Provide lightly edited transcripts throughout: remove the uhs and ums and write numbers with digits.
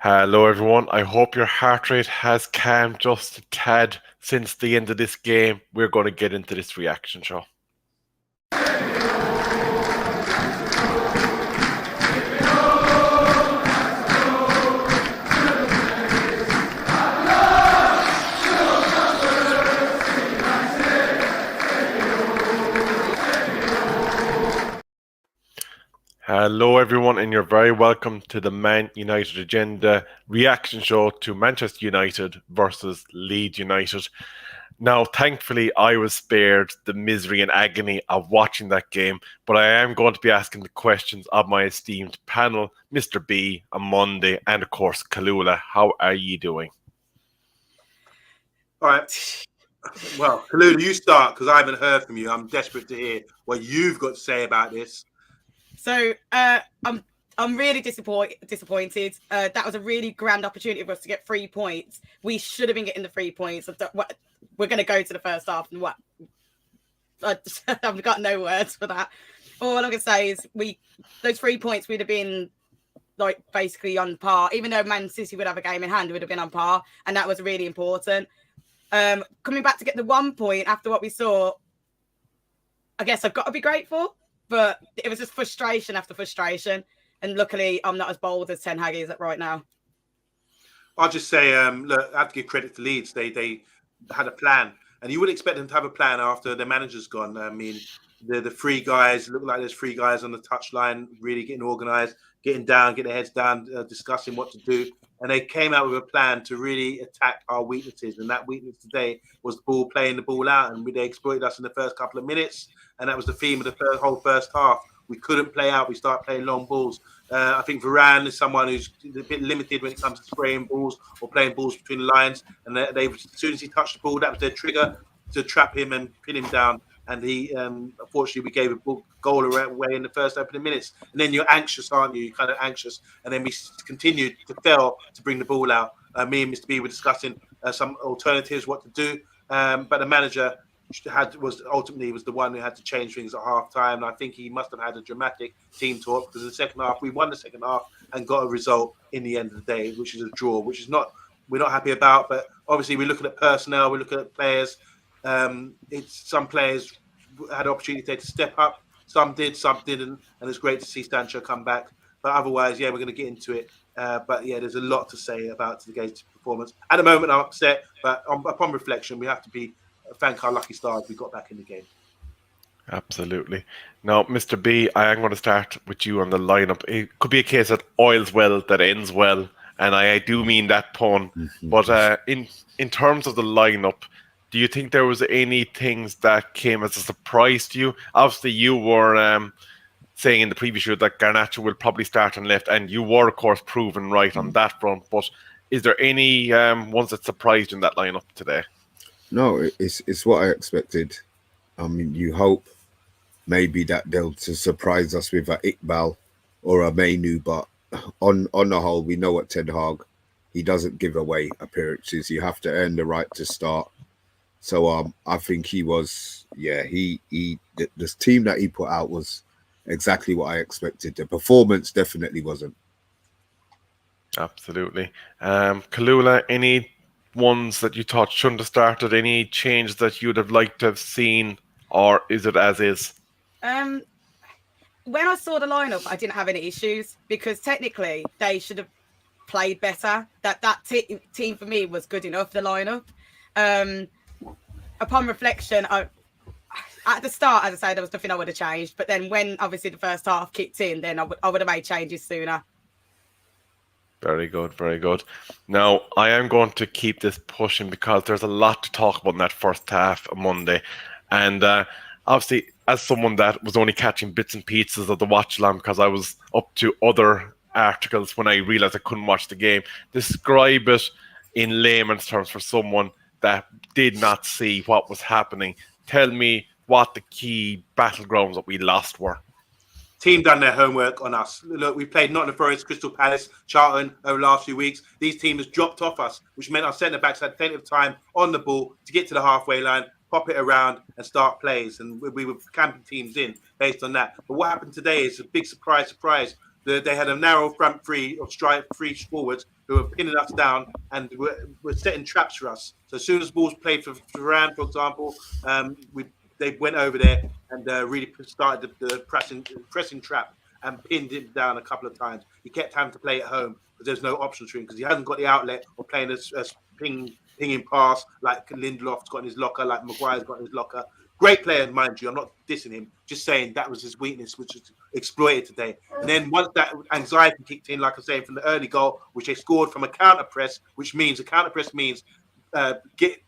Hello, everyone. I hope your heart rate has calmed just a tad since the end of this game. We're going to get into this reaction show. Hello, everyone, and you're very welcome to the Man United Agenda reaction show to Manchester United versus Leeds United. Now, thankfully, I was spared the misery and agony of watching that game, but I am going to be asking the questions of my esteemed panel, Mr. B, OMONDI, and of course, CALLULA. How are you doing? All right. Well, CALLULA, you start because I haven't heard from you. I'm desperate to hear what you've got to say about this. So I'm really disappointed. That was a really grand opportunity for us to get 3 points. We should have been getting the 3 points. We're going to go to the first half, and I've got no words for that. All I'm going to say is those 3 points would have been like basically on par. Even though Man City would have a game in hand, it would have been on par, and that was really important. Coming back to get the 1 point after what we saw, I guess I've got to be grateful. But it was just frustration after frustration. And luckily, I'm not as bold as Ten Hag is right now. I'll just say, look, I have to give credit to Leeds. They had a plan. And you would expect them to have a plan after their manager's gone. I mean, the three guys, look like there's 3 guys on the touchline, really getting organised, getting down, getting their heads down, discussing what to do. And they came out with a plan to really attack our weaknesses. And that weakness today was playing the ball out. And they exploited us in the first couple of minutes. And that was the theme of the whole first half. We couldn't play out. We started playing long balls. I think Varane is someone who's a bit limited when it comes to spraying balls or playing balls between the lines. And as soon as he touched the ball, that was their trigger to trap him and pin him down. And he, unfortunately, we gave a goal away in the first opening minutes. And then you're anxious, aren't you? You're kind of anxious. And then we continued to fail to bring the ball out. Me and Mr. B were discussing some alternatives, what to do. But the manager was the one who had to change things at half time. And I think he must have had a dramatic team talk, because in the second half, we won the second half and got a result in the end of the day, which is a draw, which we're not happy about. But obviously, we're looking at personnel, we're looking at players. Some players had an opportunity to step up. Some did, some didn't. And it's great to see Sancho come back. But otherwise, yeah, we're going to get into it. But yeah, there's a lot to say about today's performance. At the moment, I'm upset. But upon reflection, we have to thank our lucky stars we got back in the game. Absolutely. Now, Mr. B, I am going to start with you on the lineup. It could be a case that oils well, that ends well. And I do mean that pun. Mm-hmm. But in terms of the lineup, do you think there was any things that came as a surprise to you? Obviously, you were saying in the previous show that Garnacho will probably start on left, and you were, of course, proven right on that front. But is there any ones that surprised you in that lineup today? No, it's what I expected. I mean, you hope maybe that they'll surprise us with a Iqbal or a Mainu, but on the whole, we know what Ten Hag, he doesn't give away appearances. You have to earn the right to start. So I think he was, the team that he put out was exactly what I expected. The performance definitely wasn't. Absolutely. CALLULA, any ones that you thought shouldn't have started? Any change that you'd have liked to have seen, or is it as is? When I saw the lineup, I didn't have any issues, because technically they should have played better. That team for me was good enough, the lineup. Upon reflection, at the start, as I say, there was nothing I would have changed. But then when obviously the first half kicked in, then I would have made changes sooner. Very good, very good. Now, I am going to keep this pushing because there's a lot to talk about in that first half on Monday. And obviously, as someone that was only catching bits and pieces of the watch along because I was up to other articles when I realised I couldn't watch the game, describe it in layman's terms for someone that did not see what was happening. Tell me what the key battlegrounds that we lost were. Team done their homework on us. Look, we played Nottingham Forest, Crystal Palace, Charlton over the last few weeks. These teams dropped off us, which meant our centre-backs had plenty of time on the ball to get to the halfway line, pop it around and start plays. And we were camping teams in based on that. But what happened today is a big surprise. They had a narrow front three of three forwards who were pinning us down and were setting traps for us. So as soon as balls played for Varane, for example, they went over there and really started the pressing trap and pinned him down a couple of times. He kept having to play at home because there's no options for him because he hasn't got the outlet or playing a pinging pass like Lindelof's got in his locker, like Maguire's got in his locker. Great player, mind you. I'm not dissing him. Just saying that was his weakness, which was exploited today. And then once that anxiety kicked in, like I say, from the early goal, which they scored from a counter press, which means a counter press means getting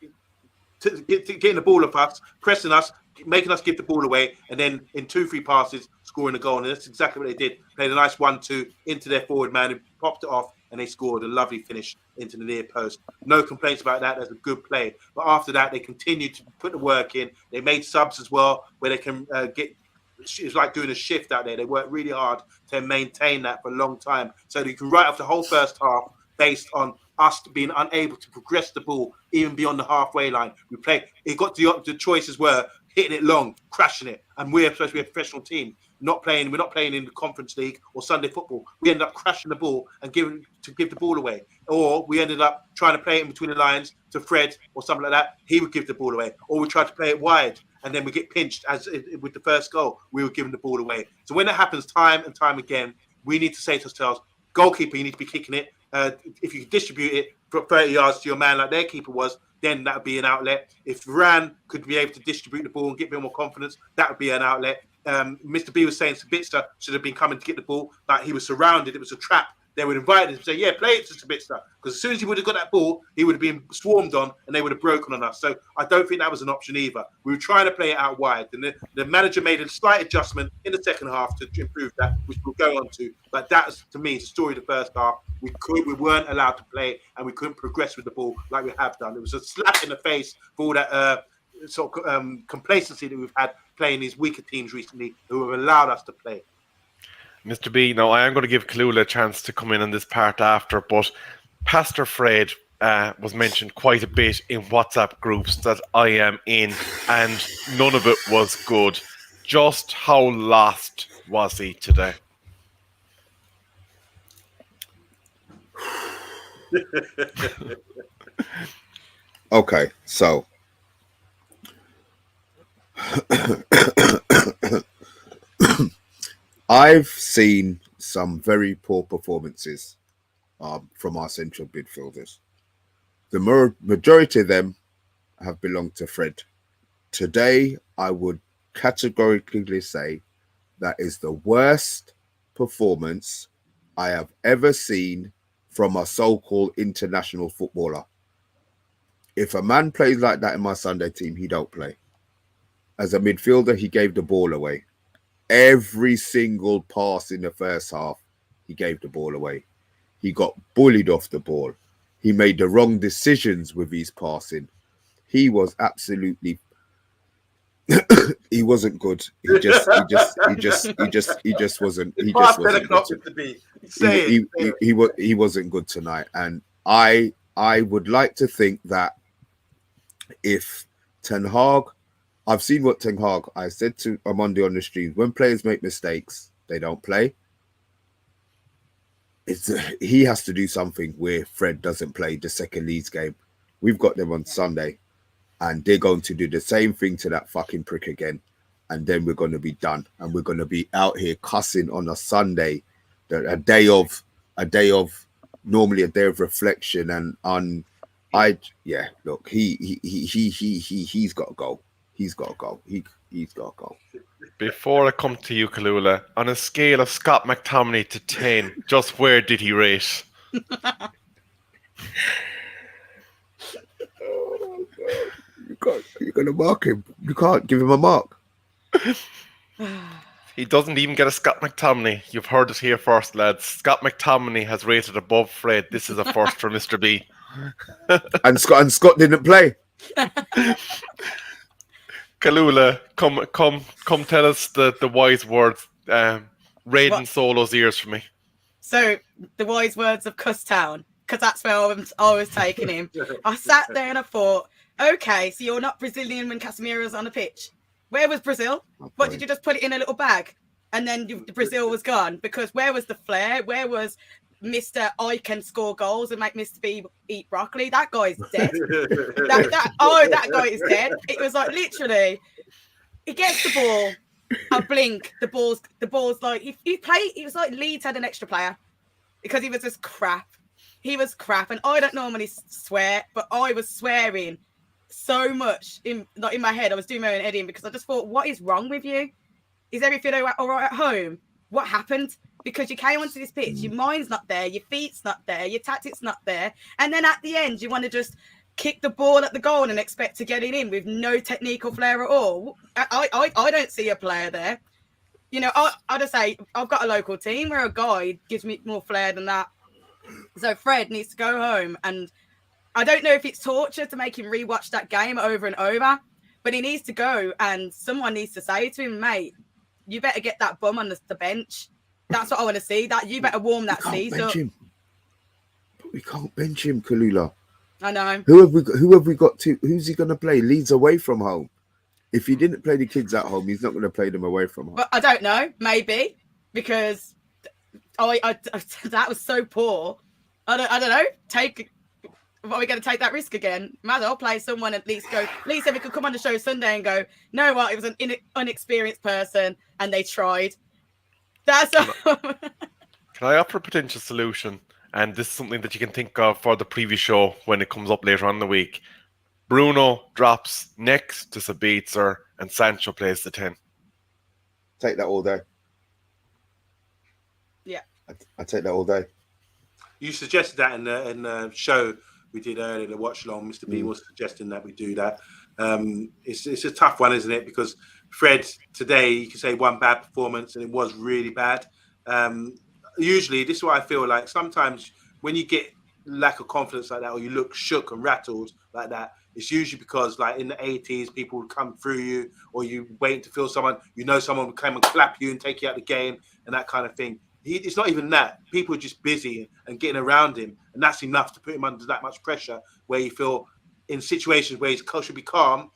the ball off us, pressing us, making us give the ball away, and then in 2-3 passes, scoring a goal. And that's exactly what they did. Played a nice 1-2 into their forward man who popped it off, and they scored a lovely finish into the near post. No complaints about that. That's a good play. But after that, they continued to put the work in. They made subs as well, where they can it's like doing a shift out there. They worked really hard to maintain that for a long time. So you can write off the whole first half based on us being unable to progress the ball even beyond the halfway line. It got the choices were hitting it long, crashing it, and we're supposed to be a professional team. We're not playing in the Conference League or Sunday football. We ended up crashing the ball and give the ball away. Or we ended up trying to play it in between the lines to Fred or something like that. He would give the ball away. Or we tried to play it wide and then we get pinched with the first goal. We were giving the ball away. So when that happens time and time again, we need to say to ourselves, goalkeeper, you need to be kicking it. If you distribute it for 30 yards to your man like their keeper was, then that would be an outlet. If Varane could be able to distribute the ball and get a bit more confidence, that would be an outlet. Mr. B was saying Sabitzer should have been coming to get the ball, but he was surrounded. It was a trap. They would invite him to say, yeah, play it to Sabitzer. Because as soon as he would have got that ball, he would have been swarmed on and they would have broken on us. So I don't think that was an option either. We were trying to play it out wide. And the manager made a slight adjustment in the second half to improve that, which we'll go on to. But that's, to me, the story of the first half. We weren't allowed to play and we couldn't progress with the ball like we have done. It was a slap in the face for all that complacency that we've had playing these weaker teams recently who have allowed us to play. Mr. B, now I am going to give CALLULA a chance to come in on this part after, but Pastor Fred was mentioned quite a bit in WhatsApp groups that I am in, and none of it was good. Just how lost was he today? Okay, so I've seen some very poor performances from our central midfielders. The majority of them have belonged to Fred. Today, I would categorically say that is the worst performance I have ever seen from a so-called international footballer. If a man plays like that in my Sunday team, he don't play. As a midfielder, he gave the ball away. Every single pass in the first half, he gave the ball away. He got bullied off the ball. He made the wrong decisions with his passing. He was absolutely he wasn't good. He just wasn't. He wasn't good tonight. And I would like to think that if Ten Hag, I've seen what Ten Hag, I said to OMONDI on the stream, when players make mistakes, they don't play. He has to do something where Fred doesn't play the second Leeds game. We've got them on Sunday, and they're going to do the same thing to that fucking prick again, and then we're going to be done, and we're going to be out here cussing on a Sunday, a day of normally a day of reflection, and look, he's got to go. He's got to go. He's got to go. Before I come to you, CALLULA, on a scale of Scott McTominay to 10, just where did he rate? Oh, God. You're going to mark him. You can't give him a mark. He doesn't even get a Scott McTominay. You've heard it here first, lads. Scott McTominay has rated above Fred. This is a first for Mr. B. and Scott didn't play. CALLULA, come tell us the wise words. Raiden Solo's ears for me. So the wise words of Cusstown, because that's where I was taking him. I sat there and I thought, okay, so you're not Brazilian when Casemiro's on the pitch. Where was Brazil? What, did you just put it in a little bag? and then Brazil was gone, because where was the flair? Where was Mr. I can score goals and make Mr. B eat broccoli? That guy's dead. that guy is dead. It was like literally, he gets the ball, a blink, the ball's like it was like Leeds had an extra player because he was just crap. He was crap, and I don't normally swear, but I was swearing so much in my head. I was doing my own editing because I just thought, what is wrong with you? Is everything all right at home? What happened? Because you came onto this pitch, your mind's not there, your feet's not there, your tactics not there, and then at the end you want to just kick the ball at the goal and expect to get it in with no technical flair at all. I don't see a player there. You know, I just say I've got a local team where a guy gives me more flair than that. So Fred needs to go home, and I don't know if it's torture to make him rewatch that game over and over, but he needs to go, and someone needs to say to him, mate, you better get that bum on the bench. That's what I want to see. That you better warm that seat up. But we can't bench him, Callula. I know. Who have we got to? Who's he going to play? Leeds away from home. If he didn't play the kids at home, he's not going to play them away from home. But I don't know. Maybe because that was so poor. I don't know. Are we going to take that risk again? Might as well play someone at least if we could come on the show Sunday and go, no, what? It was an unexperienced person and they tried. That's all. Can I offer a potential solution? And this is something that you can think of for the preview show when it comes up later on in the week. Bruno drops next to Sabitzer and Sancho plays the 10. Take that all day. Yeah. I take that all day. You suggested that in the show we did earlier, the watch along. Mr. B was suggesting that we do that. It's a tough one, isn't it? Because Fred today, you can say one bad performance, and it was really bad. Usually, this is what I feel like. Sometimes when you get lack of confidence like that, or you look shook and rattled like that, it's usually because, like in the 80s, people would come through you, or you wait to feel someone. Someone would come and clap you and take you out of the game, and that kind of thing. It's not even that. People are just busy and getting around him, and that's enough to put him under that much pressure. Where you feel in situations where he should be calm,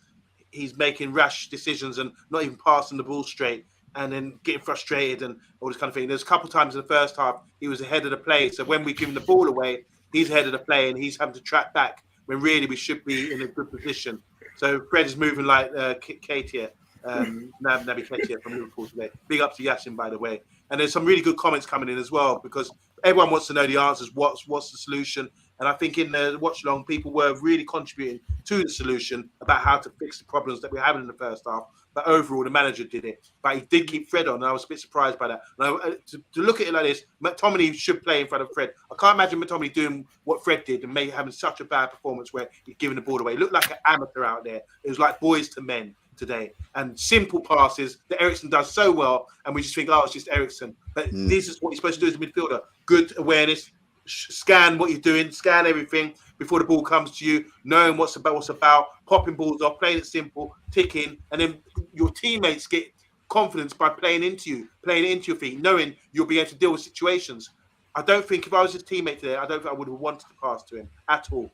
he's making rash decisions and not even passing the ball straight, and then getting frustrated and all this kind of thing. There's a couple of times in the first half he was ahead of the play. So when we give him the ball away, he's ahead of the play and he's having to track back when really we should be in a good position. So Fred is moving like Ketia, Naby Ketia from Liverpool today. Big up to Yassin, by the way. And there's some really good comments coming in as well, because everyone wants to know the answers. What's the solution? And I think in the watch along, people were really contributing to the solution about how to fix the problems that we're having in the first half. But overall, the manager did it. But he did keep Fred on, and I was a bit surprised by that. Now, to look at it like this, McTominay should play in front of Fred. I can't imagine McTominay doing what Fred did and having such a bad performance where he's giving the ball away. He looked like an amateur out there. It was like boys to men today. And simple passes that Eriksen does so well, and we just think, oh, it's just Eriksen. But this is what you're supposed to do as a midfielder. Good awareness, scan what you're doing, scan everything before the ball comes to you, knowing what's about, popping balls off, playing it simple, ticking, and then your teammates get confidence by playing into your feet, knowing you'll be able to deal with situations. I don't think if I was his teammate today, I don't think I would have wanted to pass to him at all.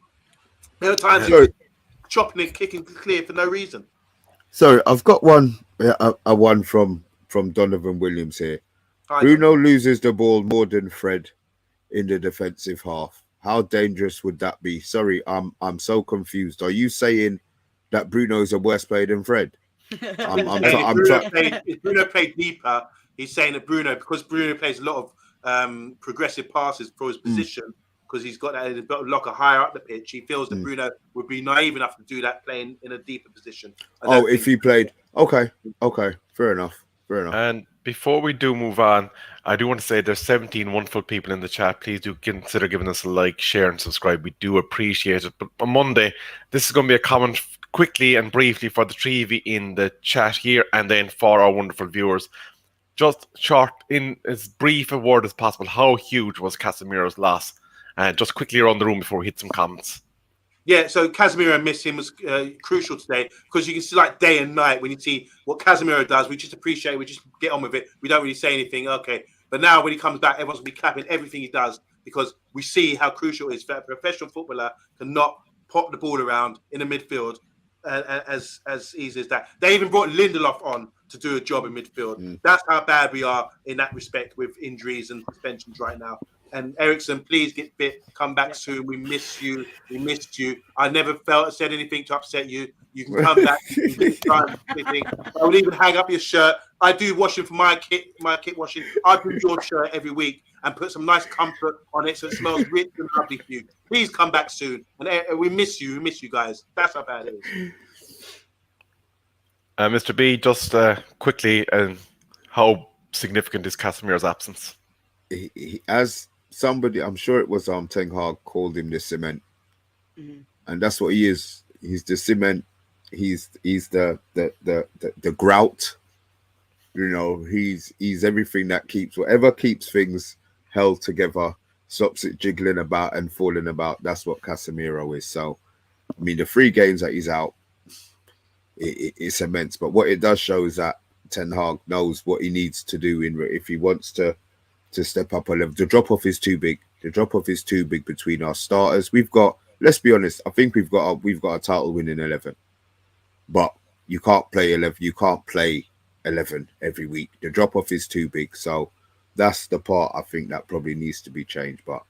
There are times he was chopping and kicking clear for no reason. So I've got one from Donovan Williams here. Bruno loses the ball more than Fred in the defensive half. How dangerous would that be? Sorry, I'm so confused. Are you saying that Bruno's a worse player than Fred? If Bruno played deeper, he's saying that because Bruno plays a lot of progressive passes for his position, because he's got that locker higher up the pitch, he feels that Bruno would be naive enough to do that playing in a deeper position. If he played. Okay, fair enough. And before we do move on, I do want to say there's 17 wonderful people in the chat. Please do consider giving us a like, share, and subscribe. We do appreciate it. But on Monday, this is going to be a comment quickly and briefly for the three of you in the chat here, and then for our wonderful viewers. Just short, in as brief a word as possible, how huge was Casemiro's loss? And just quickly around the room before we hit some comments. Yeah, so Casemiro missing was crucial today, because you can see like day and night when you see what Casemiro does. We just appreciate, we just get on with it. We don't really say anything. Okay. But now when he comes back, everyone's going to be clapping everything he does, because we see how crucial it is for a professional footballer to not pop the ball around in the midfield as easy as that. They even brought Lindelof on to do a job in midfield. That's how bad we are in that respect with injuries and suspensions right now. And Ericsson, please get fit. Come back soon. We miss you. We missed you. I never said anything to upset you. You can come back. You can get time fitting. I will even hang up your shirt. I do washing for my kit washing. I do your shirt every week and put some nice comfort on it so it smells rich and lovely for you. Please come back soon. And we miss you. We miss you guys. That's how bad it is. Mr. B, just quickly, how significant is Casemiro's absence? As somebody, I'm sure it was Ten Hag called him the cement, and that's what he is. He's the cement. He's the grout. You know, he's everything that keeps things held together, stops it jiggling about and falling about. That's what Casemiro is. So, I mean, the 3 games that he's out, it's immense. But what it does show is that Ten Hag knows what he needs to do if he wants to step up a level. The drop off is too big. The drop off is too big between our starters. We've got, let's be honest, I think we've got a title winning 11, but you can't play 11. You can't play 11 every week. The drop off is too big. So that's the part I think that probably needs to be changed. But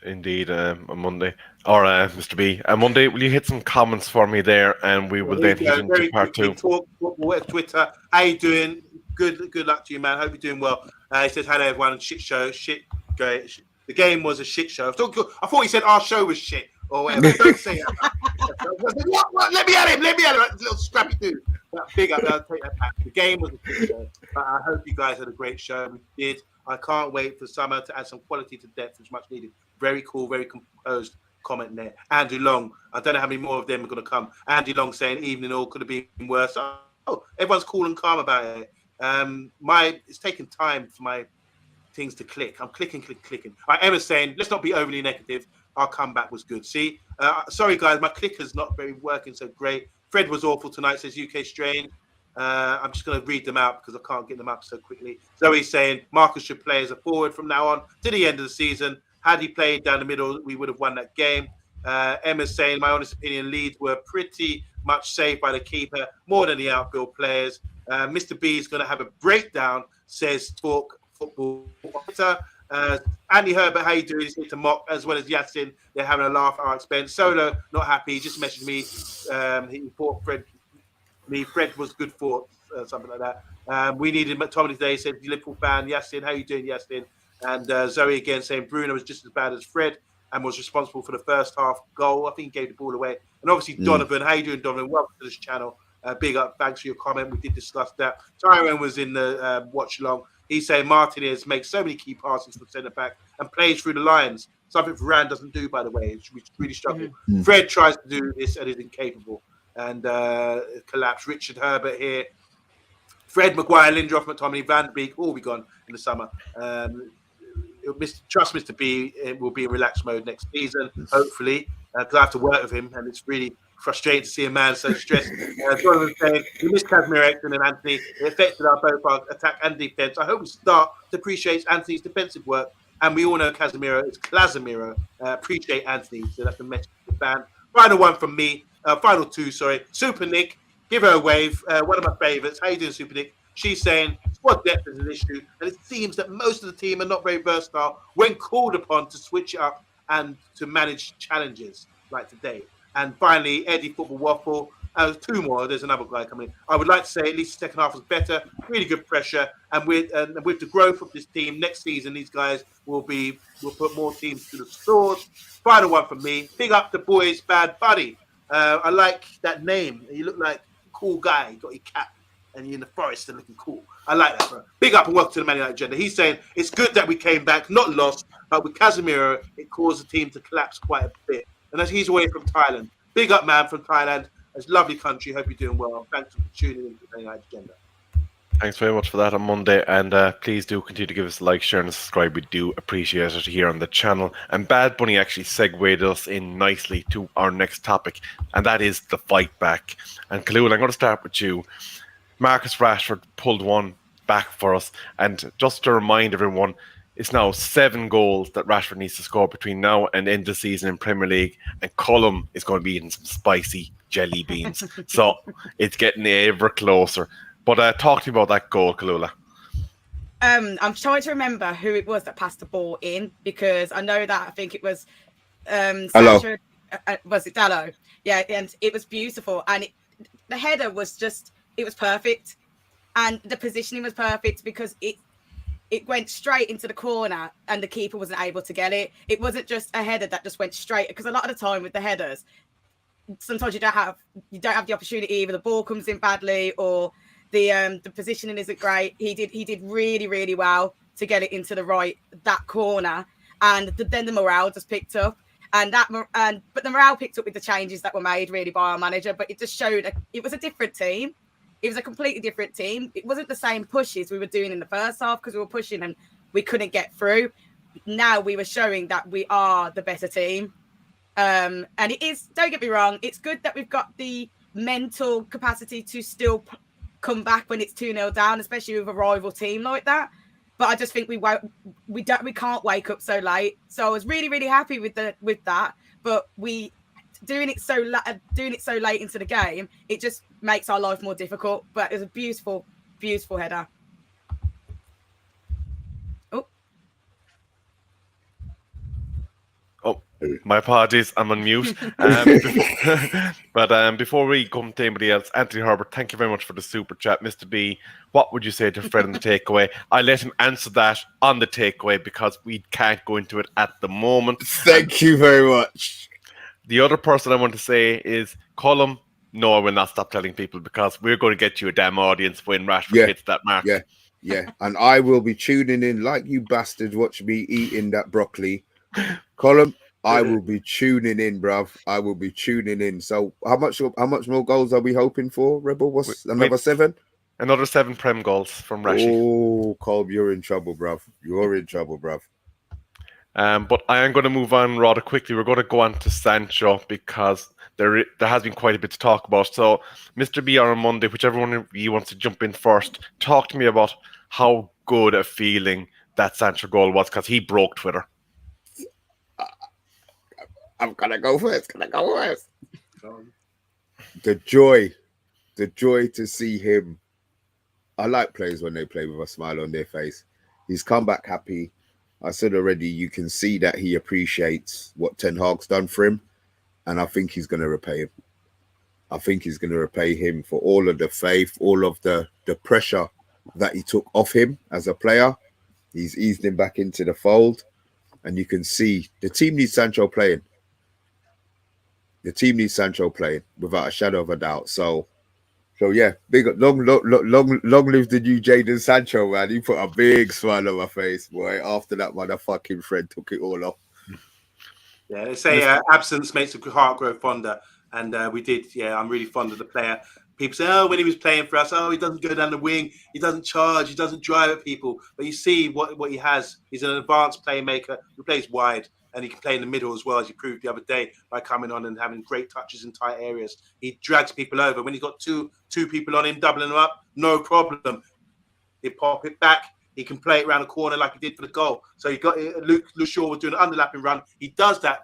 indeed, Monday or Mr. B, Monday, will you hit some comments for me there, and we will then hit into part 2. Talk football at Twitter. How you doing? Good luck to you, man. Hope you're doing well. He says, hello, everyone. Shit show. Shit, great. The game was a shit show. I thought he said our show was shit or whatever. Don't say that. What? Let me at him. Little scrappy dude. Big up. I'll take that back. The game was a shit show. But I hope you guys had a great show. We did. I can't wait for summer to add some quality to depth, which is much needed. Very cool, very composed comment there. Andrew Long. I don't know how many more of them are going to come. Andy Long saying evening all could have been worse. Oh, everyone's cool and calm about it. It's taking time for my things to click. I'm clicking. All right, Emma's saying, let's not be overly negative. Our comeback was good. See, sorry guys, my clicker's not very working so great. Fred was awful tonight, says UK Strain. I'm just going to read them out because I can't get them up so quickly. Zoe's saying Marcus should play as a forward from now on to the end of the season. Had he played down the middle, we would have won that game. Emma's saying, my honest opinion, Leeds were pretty much saved by the keeper, more than the outfield players. Mr. B is going to have a breakdown, says Talk Football Officer. Andy Herbert, how you doing? He's here to mock, as well as Yassin. They're having a laugh at our expense. Solo, not happy. He just messaged me. He thought Fred was good for something like that. We needed McTominay today. He said, Liverpool fan. Yassin, how you doing, Yassin? And Zoe again saying Bruno was just as bad as Fred and was responsible for the first half goal. I think he gave the ball away. And obviously, Donovan, how you doing, Donovan? Welcome to this channel. Big up. Thanks for your comment. We did discuss that. Tyrone was in the watch along. He's saying Martinez makes so many key passes from centre back and plays through the lines. Something Varane doesn't do, by the way. It's really struggle. Fred tries to do this and is incapable. And collapse. Richard Herbert here. Fred, Maguire, Lindroff, McTominay, Van de Beek, all be gone in the summer. Trust Mr. B will be in relaxed mode next season, hopefully, because I have to work with him, and it's really frustrating to see a man so stressed. Jonathan saying, we missed Casemiro, Ericsson, and Anthony. It affected both our attack and defence. I hope we start to appreciate Anthony's defensive work, and we all know Casemiro is Clasemiro. Appreciate Anthony, so that's a message to the fan. Final one from me, final two, sorry. Super Nick, give her a wave. One of my favourites. How you doing, Super Nick? She's saying squad depth is an issue, and it seems that most of the team are not very versatile when called upon to switch it up and to manage challenges like today. And finally, Eddie Football Waffle. Two more. There's another guy coming in. I would like to say at least the second half was better. Really good pressure, and with the growth of this team next season, these guys will put more teams to the stores. Final one from me. Big up the boys, Bad Buddy. I like that name. You look like a cool guy. You got your cap. And you're in the forest and looking cool. I like that, bro. Big up and welcome to the Man United agenda. He's saying it's good that we came back, not lost, but with Casemiro, it caused the team to collapse quite a bit. And as he's away from Thailand. Big up, man, from Thailand. It's a lovely country. Hope you're doing well. Thanks for tuning in to the Man United agenda. Thanks very much for that on Monday, and please do continue to give us a like, share, and subscribe. We do appreciate it here on the channel. And Bad Bunny actually segued us in nicely to our next topic, and that is the fight back. And Khalil, I'm going to start with you. Marcus Rashford pulled one back for us, and just to remind everyone, it's now 7 goals that Rashford needs to score between now and end of the season in Premier League, and Cullum is going to be eating some spicy jelly beans. So it's getting ever closer. But talk to me about that goal, Callula. I'm trying to remember who it was that passed the ball in, because I know that I think it was Sancho. Was it Dallo? Yeah, and it was beautiful, and the header was it was perfect, and the positioning was perfect because it went straight into the corner and the keeper wasn't able to get it. It wasn't just a header that just went straight, because a lot of the time with the headers, sometimes you don't have the opportunity. Either the ball comes in badly or the positioning isn't great. He did really, really well to get it into that corner, and then the morale just picked up. But the morale picked up with the changes that were made really by our manager. But it just showed it was a different team. It was a completely different team. It wasn't the same pushes we were doing in the first half, because we were pushing and we couldn't get through. Now we were showing that we are the better team. And it is, don't get me wrong, it's good that we've got the mental capacity to still come back when it's 2-0 down, especially with a rival team like that. But I just think we can't wake up so late. So I was really, really happy with that. But doing it so late into the game, it just makes our life more difficult. But it was a beautiful, beautiful header. Oh, my apologies, I'm on mute. Before we come to anybody else, Anthony Herbert, thank you very much for the super chat. Mr. B, what would you say to Fred on the takeaway? I let him answer that on the takeaway because we can't go into it at the moment. Thank you very much. The other person I want to say is Cullum. No, I will not stop telling people, because we're going to get you a damn audience when Rashford hits that mark. Yeah. And I will be tuning in like you bastards watch me eating that broccoli. Cullum, I will be tuning in, bruv. I will be tuning in. So how much more goals are we hoping for, Rebel? What's another 7? Another 7 Prem goals from Rashi. Oh, Colm, you're in trouble, bruv. You're in trouble, bruv. But I am going to move on rather quickly. We're going to go on to Sancho, because there has been quite a bit to talk about. So, Mr. B on Monday, whichever one of you wants to jump in first, talk to me about how good a feeling that Sancho goal was, because he broke Twitter. I'm gonna go first. The joy to see him. I like players when they play with a smile on their face. He's come back happy. I said already, you can see that he appreciates what Ten Hag's done for him, and I think he's going to repay him. I think he's going to repay him for all of the faith, all of the pressure that he took off him as a player. He's eased him back into the fold, and you can see the team needs Sancho playing. The team needs Sancho playing without a shadow of a doubt. So yeah, big long live the new Jadon Sancho, man. He put a big smile on my face, boy. After that motherfucking friend took it all off. Yeah, they say absence makes the heart grow fonder, and we did. Yeah, I'm really fond of the player. People say, oh, when he was playing for us, oh, he doesn't go down the wing, he doesn't charge, he doesn't drive at people. But you see what he has. He's an advanced playmaker who plays wide, and he can play in the middle as well, as he proved the other day by coming on and having great touches in tight areas. He drags people over. When he's got two people on him, doubling them up, no problem. He pop it back. He can play it around the corner like he did for the goal. So you got Luke Shaw was doing an underlapping run. He does that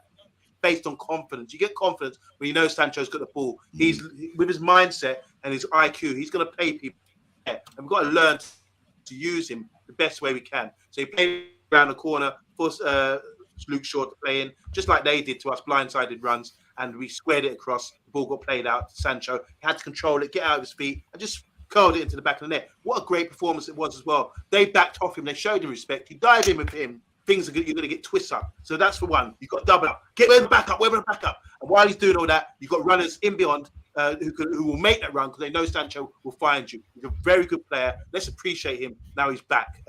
based on confidence. You get confidence when you know Sancho's got the ball. He's with his mindset and his IQ. He's going to play people, and we've got to learn to use him the best way we can. So he played around the corner, forced Luke Shaw to play in, just like they did to us, blindsided runs, and we squared it across. The ball got played out to Sancho. He had to control it, get out of his feet, and just curled it into the back of the net. What a great performance it was as well. They backed off him. They showed him respect. He dived in with him. Things are good. You're going to get twists up. So that's for one. You've got double up. Get where the back up. And while he's doing all that, you've got runners in beyond who will make that run because they know Sancho will find you. He's a very good player. Let's appreciate him. Now he's back.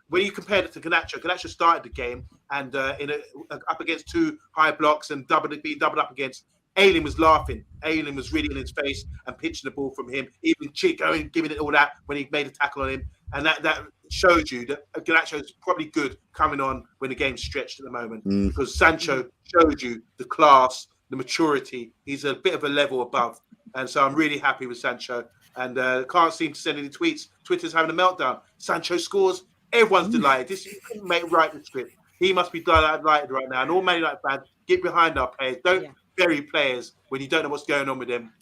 When you compared it to Garnacho started the game and up against 2 high blocks and being doubled up against. Ayling was laughing. Ayling was really in his face and pitching the ball from him. Even Chico and giving it all that when he made a tackle on him. And that showed you that Garnacho is probably good coming on when the game's stretched at the moment. Because Sancho showed you the class, the maturity. He's a bit of a level above. And so I'm really happy with Sancho. And can't seem to send any tweets. Twitter's having a meltdown. Sancho scores. Everyone's delighted. This you couldn't write the script. He must be delighted right now. And all Man United fans, get behind our players. Don't bury players when you don't know what's going on with them.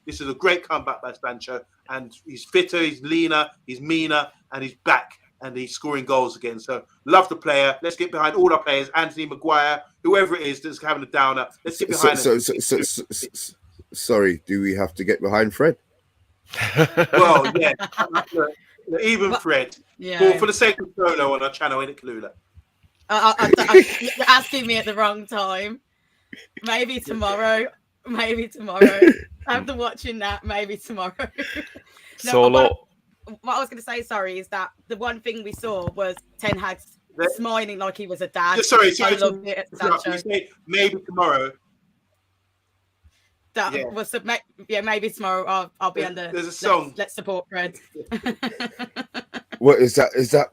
This is a great comeback by Sancho, and he's fitter, he's leaner, he's meaner, and he's back. And he's scoring goals again. So love the player. Let's get behind all our players. Anthony Maguire, whoever it is that's having a downer. Let's get behind him. Sorry, do we have to get behind Fred? Well, yeah. Even Fred. Yeah. For the sake of Solo on our channel, in CALLULA. You're asking me at the wrong time. Maybe tomorrow. After watching that, maybe tomorrow. Solo. What I was going to say, sorry, is that the one thing we saw was Ten Hag smiling like he was a dad. Sorry, I loved it at Sancho. You say maybe tomorrow. That was maybe tomorrow. I'll be under. There's a song. Let's support Fred. What is that? Is that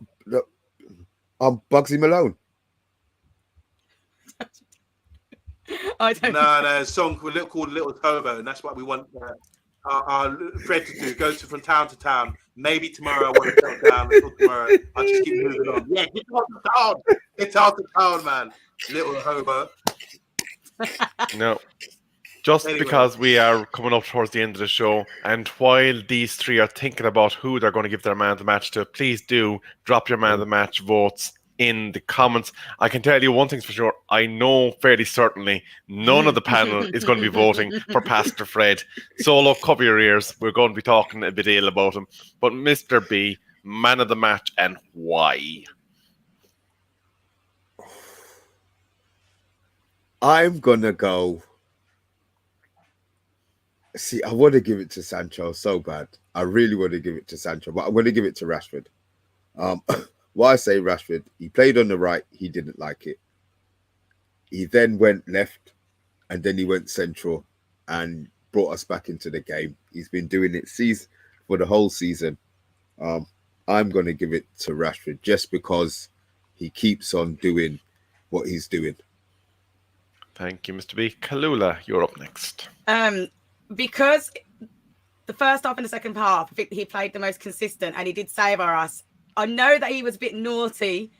Bugsy Malone? I don't know. No, a song called Little Hobo, and that's what we want our Fred to do. Go from town to town. Maybe tomorrow I want to settle down. Until tomorrow, I'll just keep moving on. Yeah, get out to town. Get out to town, man. Little Hobo. No. Just because we are coming up towards the end of the show, and while these three are thinking about who they're going to give their man of the match to, please do drop your man of the match votes in the comments. I can tell you one thing's for sure. I know fairly certainly none of the panel is going to be voting for Pastor Fred. Solo, cover your ears. We're going to be talking a bit ill about him. But Mr. B, man of the match, and why? I'm going to go... See, I want to give it to Sancho so bad. I really want to give it to Sancho, but I'm going to give it to Rashford. Why I say Rashford, he played on the right, he didn't like it. He then went left, and then he went central and brought us back into the game. He's been doing it for the whole season. I'm going to give it to Rashford just because he keeps on doing what he's doing. Thank you, Mr. B. CALLULA, you're up next. Because the first half and the second half, I think he played the most consistent and he did save our ass. I know that he was a bit naughty,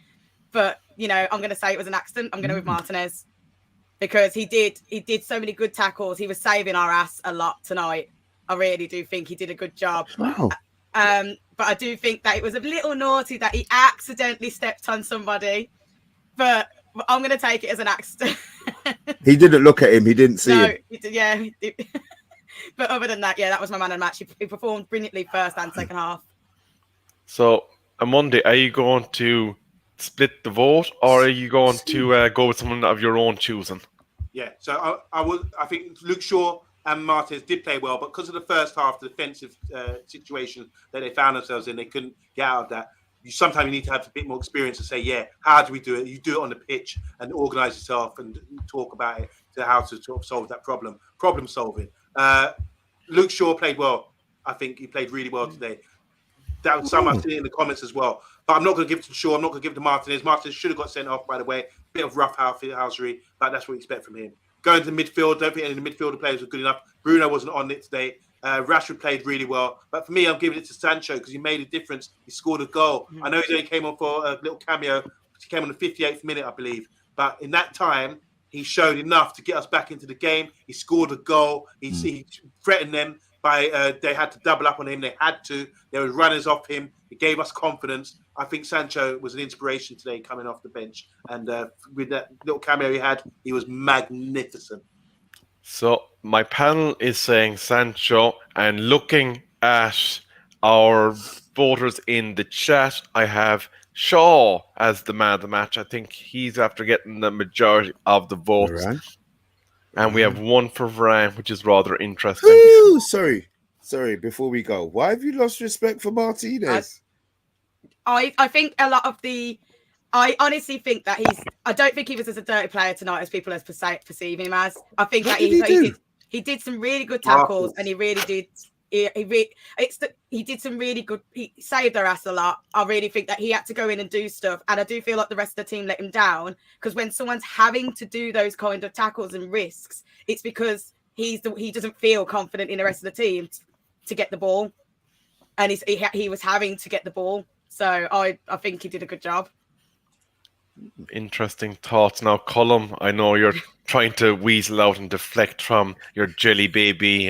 but, I'm going to say it was an accident. I'm going to with Martinez because he did so many good tackles. He was saving our ass a lot tonight. I really do think he did a good job. Wow. But I do think that it was a little naughty that he accidentally stepped on somebody. But I'm going to take it as an accident. He didn't look at him. He didn't see him. He did. But other than that, that was my man of the match. He performed brilliantly first and second half. So, OMONDI, are you going to split the vote, or are you going to go with someone of your own choosing? Yeah, so I think Luke Shaw and Martinez did play well, but because of the first half, the defensive situation that they found themselves in, they couldn't get out of that. Sometimes you need to have a bit more experience to say, how do we do it? You do it on the pitch and organise yourself and talk about it to how to sort of solve that problem. Problem solving. Luke Shaw played well. I think he played really well today. That was some I've seen in the comments as well. But I'm not going to give it to Shaw. I'm not going to give it to Martinez. Martinez should have got sent off, by the way. Bit of rough housery, but that's what we expect from him. Going to the midfield, don't think any of the midfielder players were good enough. Bruno wasn't on it today. Rashford played really well. But for me, I'm giving it to Sancho because he made a difference. He scored a goal. I know he only came on for a little cameo. He came on the 58th minute, I believe. But in that time, he showed enough to get us back into the game. He scored a goal. He threatened them by they had to double up on him. They had to. There were runners off him. It gave us confidence. I think Sancho was an inspiration today coming off the bench. And with that little cameo he had, he was magnificent. So my panel is saying Sancho, and looking at our voters in the chat, I have Shaw as the man of the match. I think he's after getting the majority of the votes. Varane. And we have one for Varane, which is rather interesting. Ooh, sorry. Before we go, why have you lost respect for Martinez? I think a lot of I honestly think that I don't think he was as a dirty player tonight as people perceive him as. I think that he did some really good tackles, and he really did. He did some really good. He saved their ass a lot. I really think that he had to go in and do stuff, and I do feel like the rest of the team let him down, because when someone's having to do those kind of tackles and risks, it's because he doesn't feel confident in the rest of the team to get the ball, and he was having to get the ball. So I think he did a good job. Interesting thoughts. Now, Colum, I know you're trying to weasel out and deflect from your jelly baby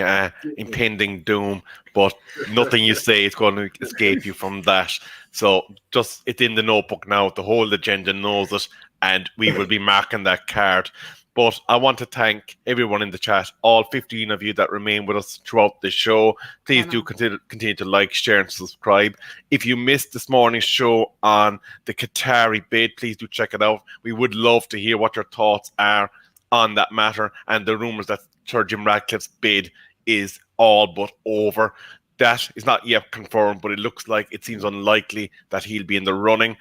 impending doom, but nothing you say is going to escape you from that. So just, it's in the notebook now. The whole agenda knows it, and we will be marking that card. But I want to thank everyone in the chat, all 15 of you that remain with us throughout the show. Please do continue to like, share, and subscribe. If you missed this morning's show on the Qatari bid, please do check it out. We would love to hear what your thoughts are on that matter, and the rumours that Sir Jim Ratcliffe's bid is all but over. That is not yet confirmed, but it seems unlikely that he'll be in the running.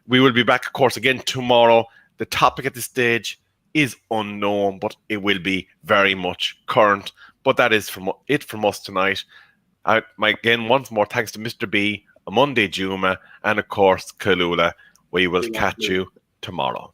We will be back, of course, again tomorrow. The topic at this stage is unknown, but it will be very much current. But that is it from us tonight. Again, once more, thanks to Mr. B, OMONDI Juma, and of course, CALLULA. We will catch you tomorrow.